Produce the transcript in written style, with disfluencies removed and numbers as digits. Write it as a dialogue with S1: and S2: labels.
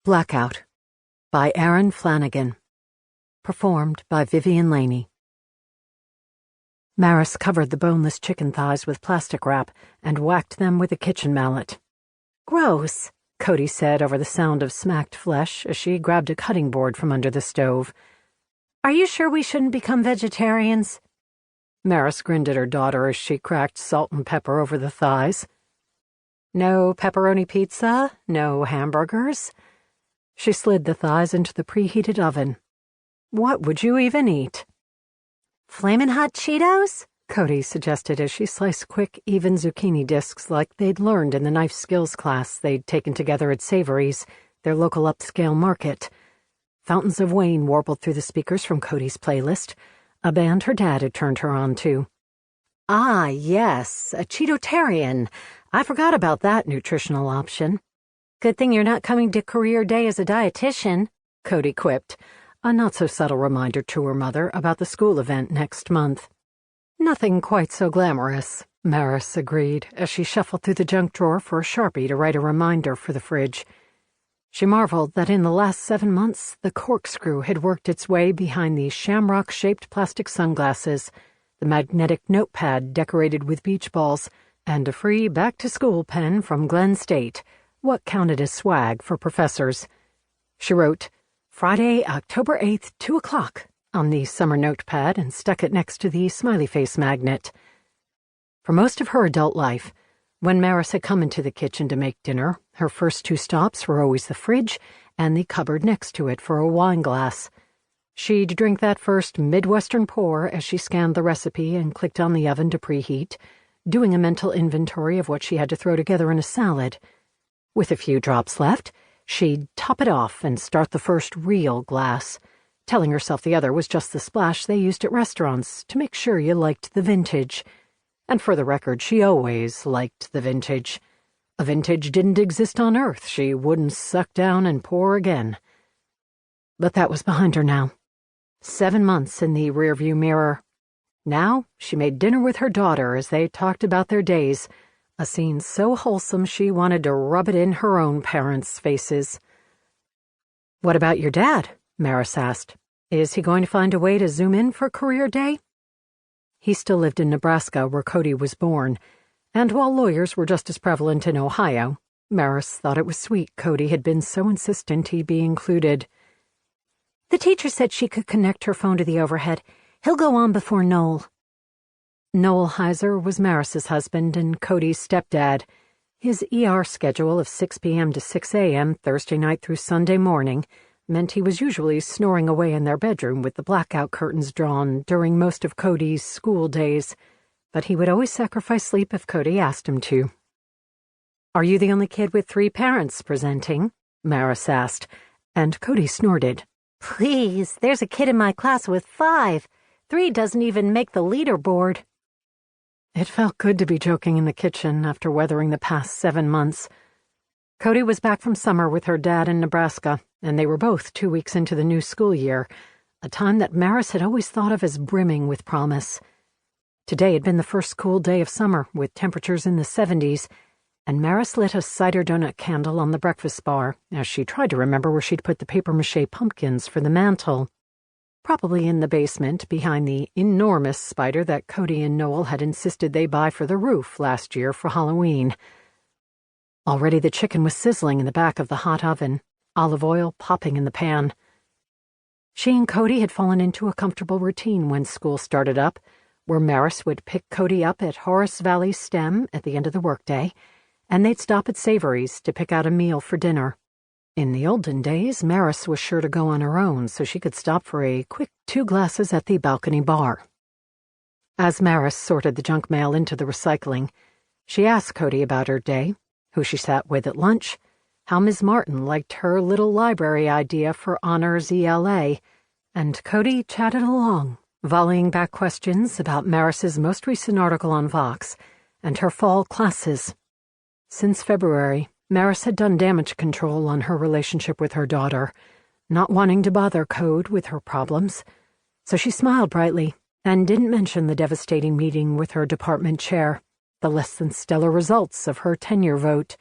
S1: Blackout by Erin Flanagan. Performed by Vivian Laney. Maris covered the boneless chicken thighs with plastic wrap and whacked them with a kitchen mallet. "Gross," Cody said over the sound of smacked flesh as she grabbed a cutting board from under the stove. "Are you sure we shouldn't become vegetarians?" Maris grinned at her daughter as she cracked salt and pepper over the thighs. "No pepperoni pizza? No hamburgers?" She slid the thighs into the preheated oven. "What would you even eat?" "Flamin' hot Cheetos?" Cody suggested as she sliced quick, even zucchini discs like they'd learned in the knife skills class they'd taken together at Savory's, their local upscale market. Fountains of Wayne warbled through the speakers from Cody's playlist, a band her dad had turned her on to. "Ah, yes, a Cheetotarian. I forgot about that nutritional option." "Good thing you're not coming to career day as a dietitian," Cody quipped, a not-so-subtle reminder to her mother about the school event next month. "Nothing quite so glamorous," Maris agreed as she shuffled through the junk drawer for a Sharpie to write a reminder for the fridge. She marveled that in the last 7 months the corkscrew had worked its way behind the shamrock-shaped plastic sunglasses, the magnetic notepad decorated with beach balls, and a free back-to-school pen from Glenn State, what counted as swag for professors. She wrote, "Friday, October 8th, 2 o'clock, on the summer notepad and stuck it next to the smiley face magnet. For most of her adult life, when Maris had come into the kitchen to make dinner, her first 2 stops were always the fridge and the cupboard next to it for a wine glass. She'd drink that first Midwestern pour as she scanned the recipe and clicked on the oven to preheat, doing a mental inventory of what she had to throw together in a salad. With a few drops left, she'd top it off and start the first real glass, telling herself the other was just the splash they used at restaurants to make sure you liked the vintage. And for the record, she always liked the vintage. A vintage didn't exist on Earth she wouldn't suck down and pour again. But that was behind her now. 7 months in the rearview mirror. Now she made dinner with her daughter as they talked about their days, a scene so wholesome she wanted to rub it in her own parents' faces. "What about your dad?" Maris asked. "Is he going to find a way to zoom in for career day?" He still lived in Nebraska, where Cody was born, and while lawyers were just as prevalent in Ohio, Maris thought it was sweet Cody had been so insistent he be included. "The teacher said she could connect her phone to the overhead. He'll go on before Noel." Noel Heiser was Maris's husband and Cody's stepdad. His ER schedule of 6 p.m. to 6 a.m. Thursday night through Sunday morning meant he was usually snoring away in their bedroom with the blackout curtains drawn during most of Cody's school days, but he would always sacrifice sleep if Cody asked him to. "Are you the only kid with 3 parents presenting?" Maris asked, and Cody snorted. "Please, there's a kid in my class with 5. 3 doesn't even make the leaderboard." It felt good to be joking in the kitchen after weathering the past 7 months. Cody was back from summer with her dad in Nebraska, and they were both 2 weeks into the new school year, a time that Maris had always thought of as brimming with promise. Today had been the first cool day of summer, with temperatures in the 70s, and Maris lit a cider donut candle on the breakfast bar as she tried to remember where she'd put the papier-mâché pumpkins for the mantel. Probably in the basement, behind the enormous spider that Cody and Noel had insisted they buy for the roof last year for Halloween. Already the chicken was sizzling in the back of the hot oven, olive oil popping in the pan. She and Cody had fallen into a comfortable routine when school started up, where Maris would pick Cody up at Horace Valley STEM at the end of the workday, and they'd stop at Savory's to pick out a meal for dinner. In the olden days, Maris was sure to go on her own so she could stop for a quick 2 glasses at the balcony bar. As Maris sorted the junk mail into the recycling, she asked Cody about her day, who she sat with at lunch, how Ms. Martin liked her little library idea for honors ELA, and Cody chatted along, volleying back questions about Maris's most recent article on Vox and her fall classes. Since February, Maris had done damage control on her relationship with her daughter, not wanting to bother Code with her problems, so she smiled brightly and didn't mention the devastating meeting with her department chair, the less-than-stellar results of her tenure vote.